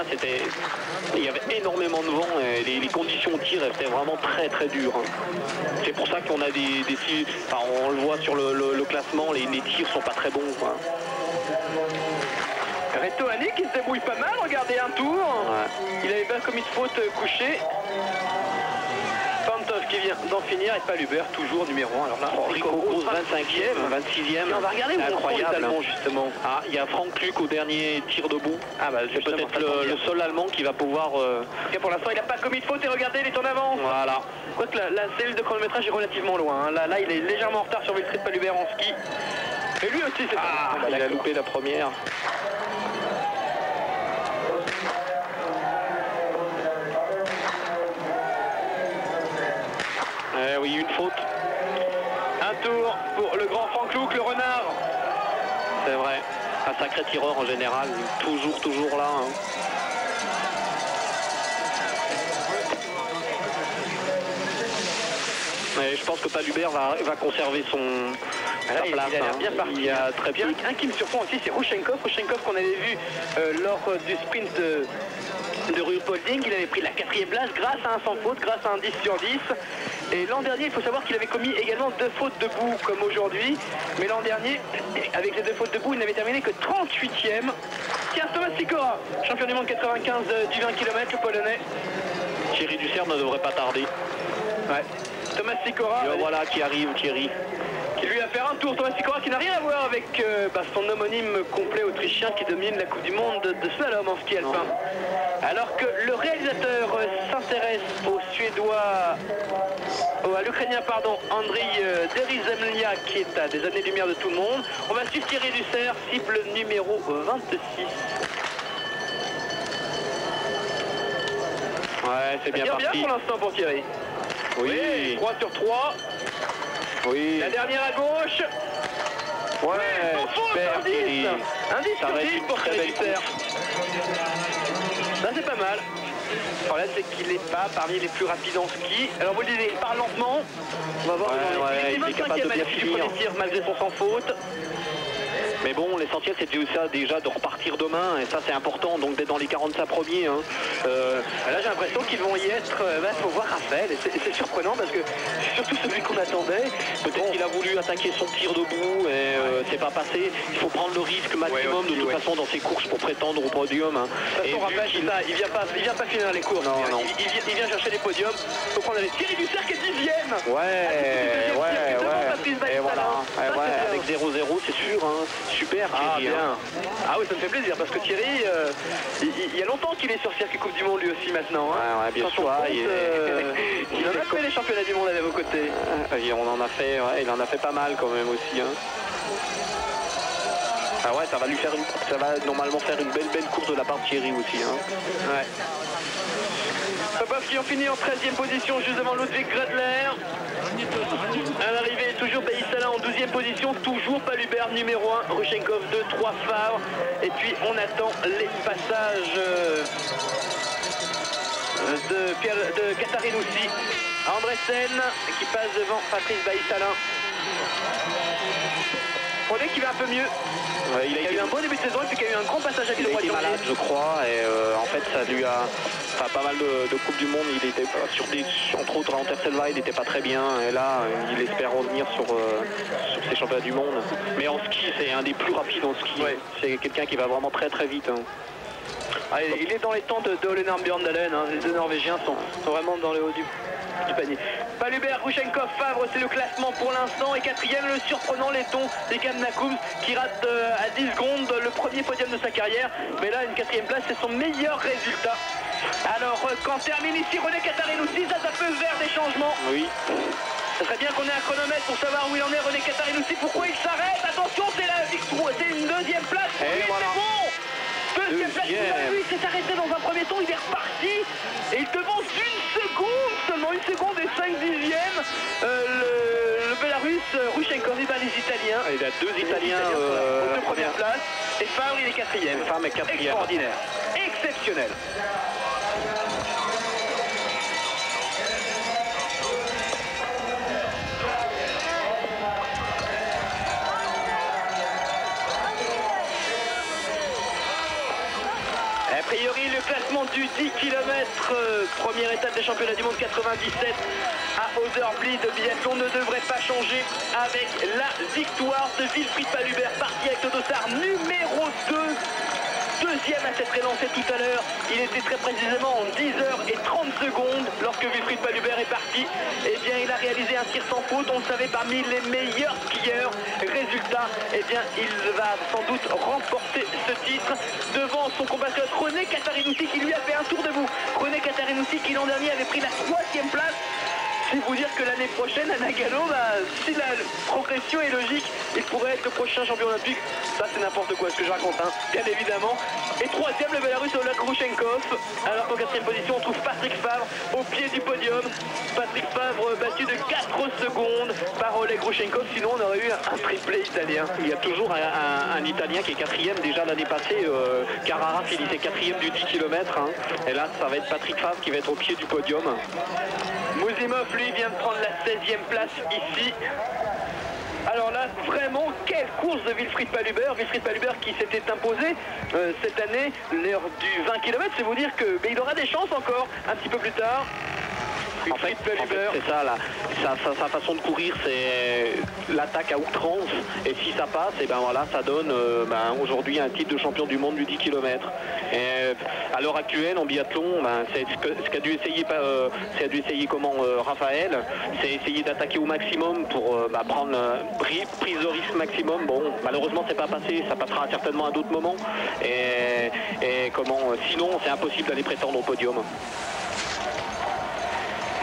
il y avait énormément de vent et les conditions de tir étaient vraiment très dures. C'est pour ça qu'on a des tirs. Enfin, on le voit sur le classement, les tirs sont pas très bons. Quoi. Retoani qui se débrouille pas mal, regardez un tour. Ouais. Il avait bien commis de faute couché. Pantov qui vient d'en finir et Palubert toujours numéro 1. Alors là, Rico Gross 25e, 26e. On va regarder où incroyable allemand justement. Ah, il y a Franck Luc au dernier tir debout. Ah bah c'est peut-être le seul allemand qui va pouvoir... Pour l'instant, il n'a pas commis de faute et regardez, il est en avance. Voilà. Quoique la cellule de chronométrage est relativement loin. Hein. Là, il est légèrement en retard sur Wilfried Palubert en ski. Et lui aussi, c'est il a loupé la première. Oui, une faute. Un tour pour le grand Franck Luc, le renard. C'est vrai. Un sacré tireur en général. Toujours là. Hein. Et je pense que Palubert va conserver sa place. Il a l'air bien parti. Il y a très bien. Un qui me surprend aussi, c'est Rouchenkov. Rouchenkov qu'on avait vu lors du sprint de Ruhpolding. Il avait pris la 4e place grâce à un sans faute, grâce à un 10 sur 10. Et l'an dernier, il faut savoir qu'il avait commis également 2 fautes debout comme aujourd'hui. Mais l'an dernier, avec les 2 fautes debout, il n'avait terminé que 38e. Tiens, Thomas Sikora, champion du monde 95 du 20 km, le Polonais. Thierry Dussert ne devrait pas tarder. Ouais. Thomas Sikora. Voilà qui arrive, Thierry. Qui lui a fait un tour. Thomas Sikora qui n'a rien à voir avec son homonyme complet autrichien qui domine la Coupe du Monde de slalom en ski alpin. Alors que le réalisateur s'intéresse au Suédois, à l'Ukrainien, pardon, Andriy Derizemlia, qui est à des années-lumière de tout le monde. On va suivre Thierry Dussert, cible numéro 26. Ouais, c'est bien parti. Bien pour l'instant pour Thierry. Oui. 3 sur 3. Oui. La dernière à gauche. Ouais, super Thierry. Un 10 sur 10 pour Thierry Dussert. Ça c'est pas mal. Le problème c'est qu'il n'est pas parmi les plus rapides en ski. Alors vous le disiez, il part lentement. On va voir. Il est capable de bien finir malgré son sans faute. Mais bon, l'essentiel c'est déjà de repartir demain, et ça c'est important, donc d'être dans les 45 premiers. Hein. Là j'ai l'impression qu'ils vont y être, il faut voir Raphaël, c'est surprenant parce que c'est surtout celui qu'on attendait. Peut-être qu'il a voulu attaquer son tir debout et c'est pas passé. Il faut prendre le risque maximum de toute façon dans ses courses pour prétendre au podium. Hein. De toute façon, Raphaël, il vient pas finir les courses. Non. Il vient chercher les podiums. Il faut prendre les Thierry Dussert qui est 10e. Ouais. Et voilà. Avec 0-0 c'est sûr. Hein. Super Thierry. Bien. Ah oui, ça me fait plaisir parce que Thierry, il y a longtemps qu'il est sur circuit Coupe du Monde lui aussi maintenant. Hein. Ouais, bien sûr. Il en a fait les championnats du monde à vos côtés. Il en a fait pas mal quand même aussi. Hein. Ah ouais, ça va normalement faire une belle course de la part de Thierry aussi. Hein. Ouais. Popov qui ont fini en 13e position juste devant Ludwig Gradler. À l'arrivée, toujours Baïsala en 12e position, toujours Palubert numéro 1, Rouchenkov 2, 3 Favre. Et puis on attend les passages de Katarinoussi. Andresen qui passe devant Patrice Baïsala. On dit qu'il va un peu mieux. Ouais, il a eu un bon début de saison et puis qu'il y a eu un grand passage à Villeroy. Il était malade, je crois, et en fait ça lui a... pas mal de Coupes du Monde, il était entre autres en Terselva, il n'était pas très bien, et là il espère revenir sur ces championnats du monde. Mais en ski, c'est un des plus rapides en ski. Ouais. C'est quelqu'un qui va vraiment très vite. Hein. Il est dans les temps de Ole Bjørndalen, hein. Les deux Norvégiens sont vraiment dans le haut du panier. Palubert, Rouchenkov, Favre, c'est le classement pour l'instant. Et 4e, le surprenant laiton des Kamnakoum qui rate à 10 secondes le premier podium de sa carrière. Mais là, une 4e place, c'est son meilleur résultat. Alors, quand termine ici René Katarinoussi, ça peut faire des changements. Oui. Ça serait bien qu'on ait un chronomètre pour savoir où il en est, René Katarinoussi. Pourquoi il s'arrête? Attention, c'est la victoire, c'est une 2e place. Et voilà. C'est bon. Deuxième place, lui, il s'est arrêté dans un premier tour, il est reparti. Et il devance une seconde, seulement une seconde et 5 dixièmes. Le Bélarus, Rouchenkov, et les Italiens. Il y a 2 Italiens aux 2 premières places. Et Favre, il est 4e. Favre est 4e. Extraordinaire. Exceptionnel. A priori, le classement du 10 km, première étape des championnats du monde 97 à Oderpli de biathlon ne devrait pas changer avec la victoire de Wilfried Palubert, parti avec le dossard numéro 2. Deuxième à s'être élancé tout à l'heure, il était très précisément en 10h30 lorsque Wilfried Palubert est parti. Eh bien, il a réalisé un tir sans faute, on le savait, parmi les meilleurs skieurs. Résultat, eh bien, il va sans doute remporter ce titre devant son compatriote René Katarinoussi qui lui a fait un tour debout. René Katarinoussi qui l'an dernier avait pris la 3e place. C'est vous dire que l'année prochaine, à Nagano, si la progression est logique, il pourrait être le prochain champion olympique. Ça c'est n'importe quoi ce que je raconte, hein, bien évidemment. Et troisième, le Bélarus Oleg Grushenkov. Alors qu'en quatrième position, on trouve Patrick Favre au pied du podium. Patrick Favre battu de 4 secondes par Oleg Grushenkov, sinon on aurait eu un triplé italien. Il y a toujours un Italien qui est quatrième déjà l'année passée. Carrara finissait quatrième du 10 km. Hein. Et là, ça va être Patrick Favre qui va être au pied du podium. Mouzimov, lui, vient de prendre la 16e place ici. Alors là, vraiment, quelle course de Wilfried Paluber. Wilfried Paluber qui s'était imposé cette année l'heure du 20 km. C'est vous dire qu'il aura des chances encore un petit peu plus tard. En fait c'est ça, là. Sa façon de courir, c'est l'attaque à outrance. Et si ça passe, et ben voilà, ça donne aujourd'hui un titre de champion du monde du 10 km. Et à l'heure actuelle, en biathlon, c'est ce qu'a dû essayer, Raphaël, c'est essayer d'attaquer au maximum pour prendre prise de risque maximum. Bon, malheureusement, c'est pas passé, ça passera certainement à d'autres moments. Sinon, c'est impossible d'aller prétendre au podium.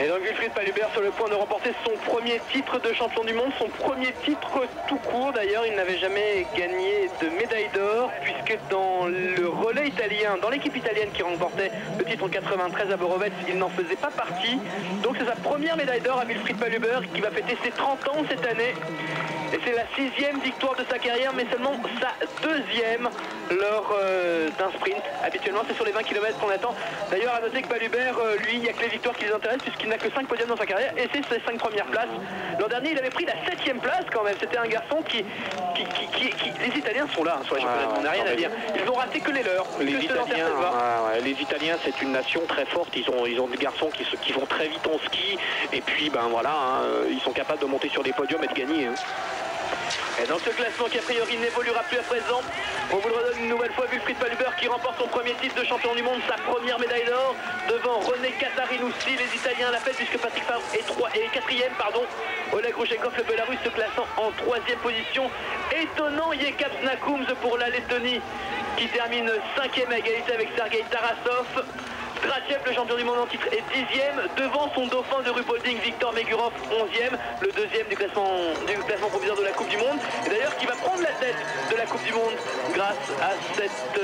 Et donc Wilfried Paluber sur le point de remporter son premier titre de champion du monde, son premier titre tout court. D'ailleurs, il n'avait jamais gagné de médaille d'or, puisque dans le relais italien, dans l'équipe italienne qui remportait le titre en 93 à Borovets, il n'en faisait pas partie. Donc c'est sa première médaille d'or à Wilfried Paluber qui va fêter ses 30 ans cette année. Et c'est la 6e victoire de sa carrière, mais seulement sa 2e lors d'un sprint. Habituellement, c'est sur les 20 km qu'on attend. D'ailleurs, à noter que Paluber, lui, il n'y a que les victoires qui les intéressent, puisqu'il n'a que 5 podiums dans sa carrière, et c'est ses 5 premières places. L'an dernier, il avait pris la 7e place quand même. C'était un garçon qui... Les Italiens sont là, sur les championnats, on n'a rien à dire. Ils ont raté que les leurs. Les Italiens, c'est une nation très forte. Ils ont des garçons qui vont très vite en ski, et puis ils sont capables de monter sur des podiums et de gagner. Hein. Et dans ce classement qui a priori n'évoluera plus à présent, on vous le redonne une nouvelle fois, Wilfried Paluber qui remporte son premier titre de champion du monde, sa première médaille d'or devant René Casarinussi. Les Italiens la fête puisque Patrick Favre est 4e, Oleg Grushenkov, le Bélarus, se classant en 3e position. Étonnant Jekab Znakums pour la Lettonie qui termine 5e à égalité avec Sergei Tarasov. Drachiev, le champion du monde en titre, est 10e, devant son dauphin de Ruhpolding, Victor Megurov, 11e, le 2e du classement provisoire de la Coupe du Monde, et d'ailleurs qui va prendre la tête de la Coupe du Monde grâce à cette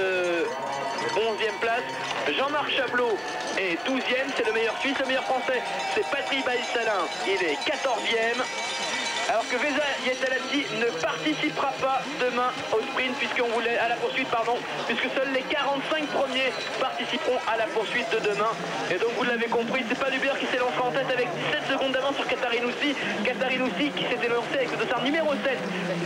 11e place. Jean-Marc Chablot est 12e, c'est le meilleur Suisse. Le meilleur Français, c'est Patrick Baïsalin, il est 14e. Alors que Vesa Yetalati ne participera pas demain au sprint, à la poursuite, puisque seuls les 45 premiers participeront à la poursuite de demain. Et donc vous l'avez compris, c'est Paluber qui s'est lancé en tête avec 17 secondes d'avance sur Casarinussi. Casarinussi qui s'était lancé avec le dossard numéro 7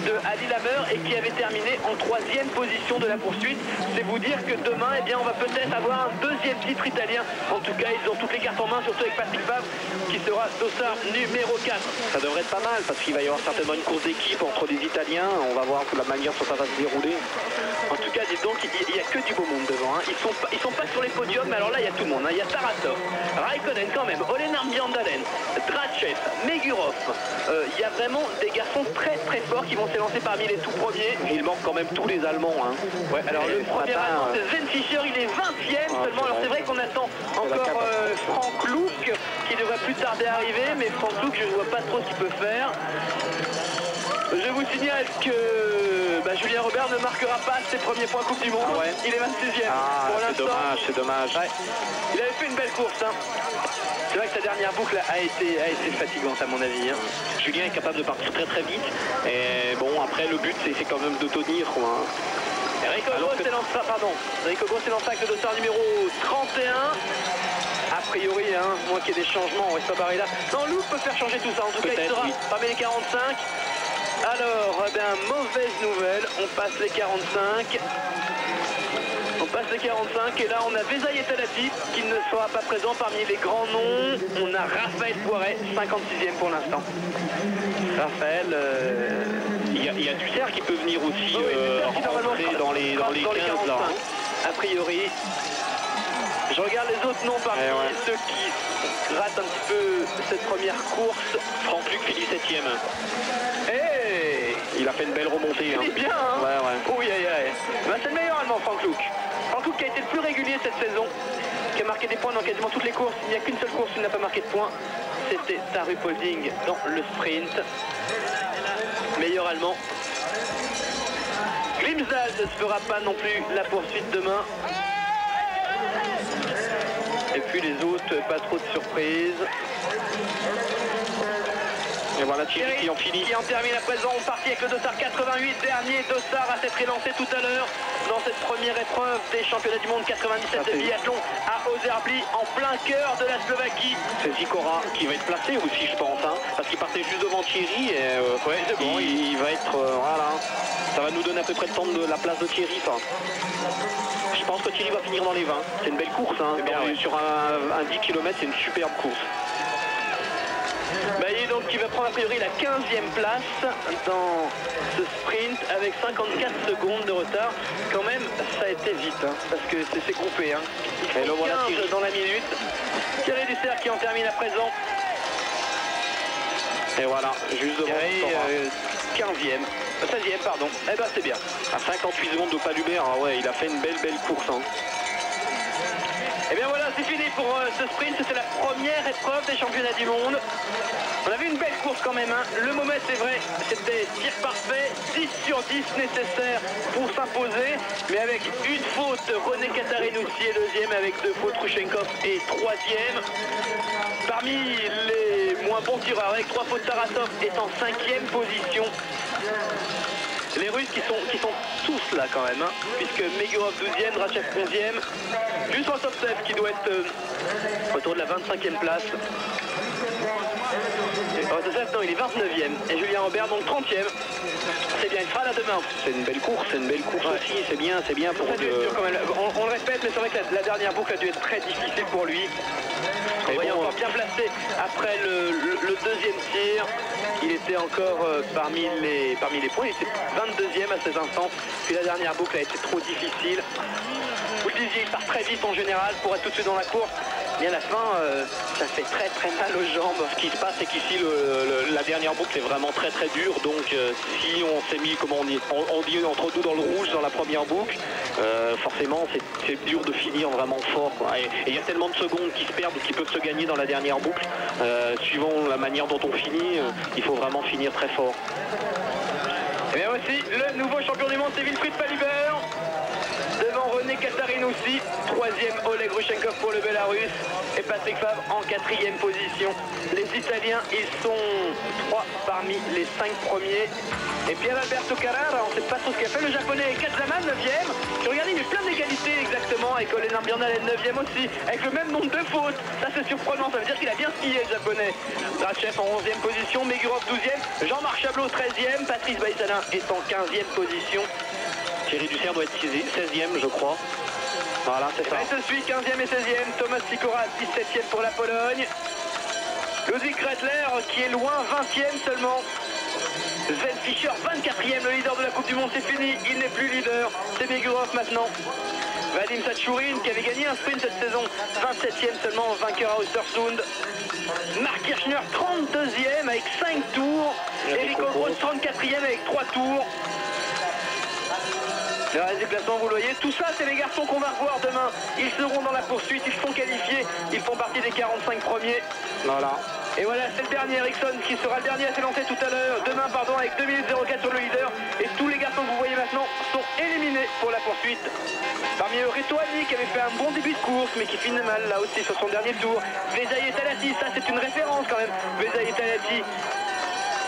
de Ali Lamer et qui avait terminé en 3e position de la poursuite. C'est vous dire que demain, on va peut-être avoir un 2e titre italien. En tout cas, ils ont toutes les cartes en main, surtout avec Patrick Favre qui sera dossard numéro 4. Ça devrait être pas mal parce qu'il va y avoir certainement une course d'équipe entre les Italiens. On va voir la manière dont ça va se dérouler. En tout cas, dites donc, il n'y a que du beau monde devant. Hein. Ils sont pas sur les podiums, mais alors là, il y a tout le monde. Hein. Il y a Tarasov, Raikkonen quand même, Olenar Bjandalen, Drachiev, Megurov. Il y a vraiment des garçons très très forts qui vont s'élancer parmi les tout premiers. Et il manque quand même tous les Allemands. Hein. Ouais, alors le premier Allemand, c'est Sven Fischer, il est 20e seulement. Alors c'est vrai qu'on attend encore Frank Luke qui devrait plus tarder à arriver, mais Frank Luke, je ne vois pas trop ce qu'il peut faire. Je vous signale que Julien Robert ne marquera pas ses premiers points Coupe du Monde. Ah ouais. Il est 26e pour l'instant. C'est dommage. Ouais. Il avait fait une belle course. Hein. C'est vrai que sa dernière boucle a été fatigante à mon avis. Hein. Julien est capable de partir très très vite. Et bon, après le but c'est quand même de tenir. Hein. Rico Gros s'est lancé avec le dossard numéro 31. A priori, moins qu'il y ait des changements, on reste pas barré là. Non, Lou peut faire changer tout ça. En tout cas, il sera parmi les 45. Alors, mauvaise nouvelle, on passe les 45. Et là on a Vesa Yetalati qui ne sera pas présent parmi les grands noms. On a Raphaël Poiret, 56e pour l'instant. Raphaël... Il y a Dussert qui peut venir aussi rentrer dans les 15 là. A priori. Je regarde les autres noms parmi ceux qui ratent un petit peu cette première course. Frank Luc finit 7e. Il a fait une belle remontée. Il est bien, hein. Ouais. Oui, c'est le meilleur Allemand, Frank Luc. Frank Luc qui a été le plus régulier cette saison, qui a marqué des points dans quasiment toutes les courses. Il n'y a qu'une seule course où il n'a pas marqué de points. C'était à Ruhpolding dans le sprint. Meilleur Allemand. Grimsdal ne se fera pas non plus la poursuite demain. Et puis les autres, pas trop de surprises. Et voilà Thierry qui en finit. Qui en termine à présent. On partit avec le Dossard 88, dernier Dossard à s'être élancé tout à l'heure dans cette première épreuve des championnats du monde 97 de biathlon à Ozerby, en plein cœur de la Slovaquie. C'est Zikora qui va être placé aussi, je pense, hein, parce qu'il partait juste devant Thierry et ouais, c'est bon, il va être... voilà. Ça va nous donner à peu près le temps de la place de Thierry, ça. Je pense que Thierry va finir dans les 20. C'est une belle course, hein. Bien, ouais. Sur un 10 km, c'est une superbe course. Bailly donc qui va prendre a priori la 15e place dans ce sprint avec 54 secondes de retard. Quand même, ça a été vite, hein, parce que c'est groupé. Hein. Il fait 15 dans la minute. Thierry Dussert qui en termine à présent. Et voilà, juste devant Thierry, 15e. 16e, pardon. Eh ben c'est bien. À 58 secondes de Palubert, hein, ouais, il a fait une belle course. Hein. Et bien voilà, c'est fini pour ce sprint. C'était la première épreuve des championnats du monde. On avait une belle course quand même. Hein. Le moment, c'est vrai, c'était tir parfait, 10 sur 10 nécessaire pour s'imposer. Mais avec une faute, René Katharinoussi est deuxième, avec 2 fautes, Rushenkov est troisième. Parmi les moins bons tireurs, avec 3 fautes, Tarasov est en 5e position. Les Russes qui sont tous là quand même, hein, puisque Megurov 12e, Drachev 11e, juste Rostovtsev qui doit être autour de la 25e place. Rostovtsev, non, il est 29e, et Julien Robert donc 30e. C'est bien, il sera là demain. C'est une belle course, ouais. Aussi, c'est bien pour dur quand même. On le répète, mais c'est vrai que la dernière boucle a dû être très difficile pour lui. On voyait encore bien placé après le deuxième tir. Il était encore parmi les points. Il était 22e à ces instants. Puis la dernière boucle a été trop difficile. Vous le disiez, il part très vite en général pour être tout de suite dans la course. Mais à la fin, ça fait très mal aux jambes. Ce qui se passe, c'est qu'ici, la dernière boucle est vraiment très dure. Donc, si on s'est mis, comme on dit entre nous dans le rouge dans la première boucle, forcément, c'est dur de finir vraiment fort, quoi. Et il y a tellement de secondes qui se perdent ou qui peuvent se gagner dans la dernière boucle. Suivant la manière dont on finit, il faut vraiment finir très fort. Et bien aussi, le nouveau champion du monde, c'est Wilfried Palubert. Devant René Katharinoussi, 3e Oleg Rushenkov pour le Bélarus et Patrick Favre en 4e position. Les Italiens, ils sont 3 parmi les 5 premiers. Et Pierre Alberto Carrara, on ne sait pas trop ce qu'a fait. Le japonais Katzaman, 9e. Je regardais, il y a plein d'égalités exactement. Avec Olenar Björnalen, 9e aussi. Avec le même nombre de fautes. Ça, c'est surprenant. Ça veut dire qu'il a bien skié, le japonais. Drachev en 11e position. Megurov, 12e. Jean-Marc Chablot, 13e. Patrice Baïsalin est en 15e position. Thierry Dussert doit être 16e, je crois. Voilà, c'est ça. Et se suit 15e et 16e. Thomas Sikora, 17e pour la Pologne. Ludwig Redler, qui est loin, 20e seulement. Sven Fischer, 24e, le leader de la Coupe du Monde, c'est fini. Il n'est plus leader. C'est Megurov maintenant. Vadim Satchourine, qui avait gagné un sprint cette saison, 27e seulement, vainqueur à Östersund. Marc Kirchner, 32e avec 5 tours. Eric Ogros, 34e avec 3 tours. Le reste du classement, vous le voyez, tout ça, c'est les garçons qu'on va revoir demain. Ils seront dans la poursuite, ils sont qualifiés, ils font partie des 45 premiers. Voilà. Et voilà, c'est le dernier Ericsson qui sera le dernier à s'élancer tout à l'heure, demain, pardon, avec 2 minutes 04 sur le leader. Et tous les garçons que vous voyez maintenant sont éliminés pour la poursuite. Parmi eux, Retoani qui avait fait un bon début de course, mais qui finit mal là aussi sur son dernier tour. Vezaï Talati, ça c'est une référence quand même. Vezaï Talati,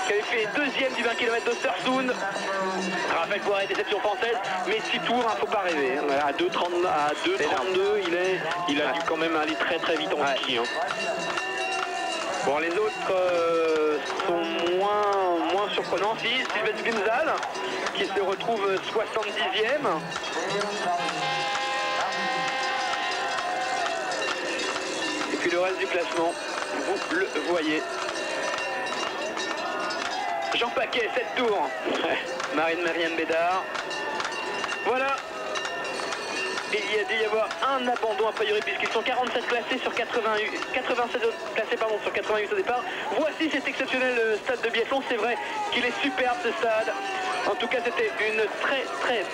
qui avait fait 2e du 20 km d'Östersund. Raphaël Poiret, déception française, mais 6 tours, hein, faut pas rêver. Hein. À 2,32, il a dû quand même aller très vite en ski. Hein. Bon, les autres sont moins surprenants. Si, Sylvain Grimsdal, qui se retrouve 70e. Et puis le reste du classement, vous le voyez. Jean Paquet, 7 tours. Marine-Marianne Bédard. Voilà. Il y a dû y avoir un abandon a priori puisqu'ils sont 47 classés sur 87 classés sur 88 au départ. Voici cet exceptionnel stade de biathlon. C'est vrai qu'il est superbe ce stade. En tout cas, c'était une très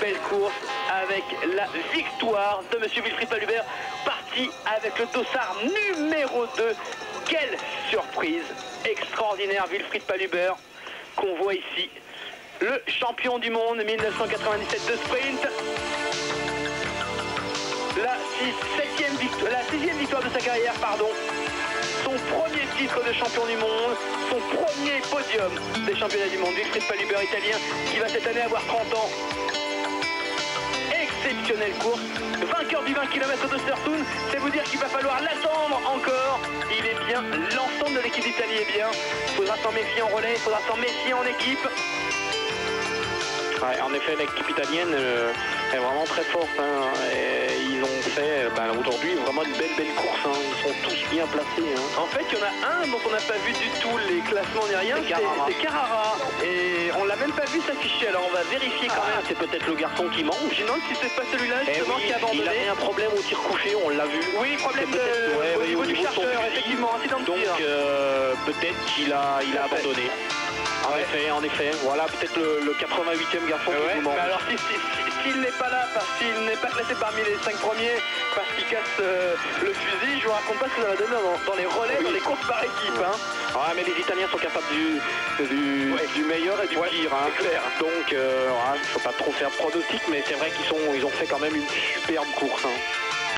belle course avec la victoire de monsieur Wilfried Palubert, parti avec le dossard numéro 2. Quelle surprise extraordinaire, Wilfried Palubert, qu'on voit ici le champion du monde 1997 de sprint. La sixième victoire de sa carrière, pardon. Son premier titre de champion du monde, son premier podium des championnats du monde. Wilfried Paluber, italien, qui va cette année avoir 30 ans. Exceptionnelle course, vainqueur du 20 km de Surtoon, c'est vous dire qu'il va falloir l'attendre encore. Il est bien, l'ensemble de l'équipe d'Italie est bien. Il faudra s'en méfier en relais, il faudra s'en méfier en équipe. Ouais, en effet, l'équipe italienne est vraiment très forte. Hein, et ils ont fait aujourd'hui vraiment une belle course. Hein, ils sont tous bien placés. Hein. En fait, il y en a un dont on n'a pas vu du tout les classements ni rien, c'est Carrara. Et on l'a même pas vu s'afficher. Alors on va vérifier quand même. C'est peut-être le garçon qui manque. Je me demande si c'est pas celui-là justement qui a abandonné. Il avait un problème au tir couché, on l'a vu. Oui, problème au niveau du chargeur, effectivement, incident de tir. Donc peut-être qu'il a abandonné. En effet, voilà peut-être le 88e garçon qui nous manque. Alors s'il n'est pas là, parce qu'il n'est pas classé parmi les 5 premiers, parce qu'il casse le fusil, je vous raconte pas ce que ça va donner dans les relais, dans les courses par équipe. Hein. Ouais, mais les Italiens sont capables du meilleur et du pire. Hein. C'est clair. Donc il ne faut pas trop faire de pronostic, mais c'est vrai qu'ils ont fait quand même une superbe course. Hein.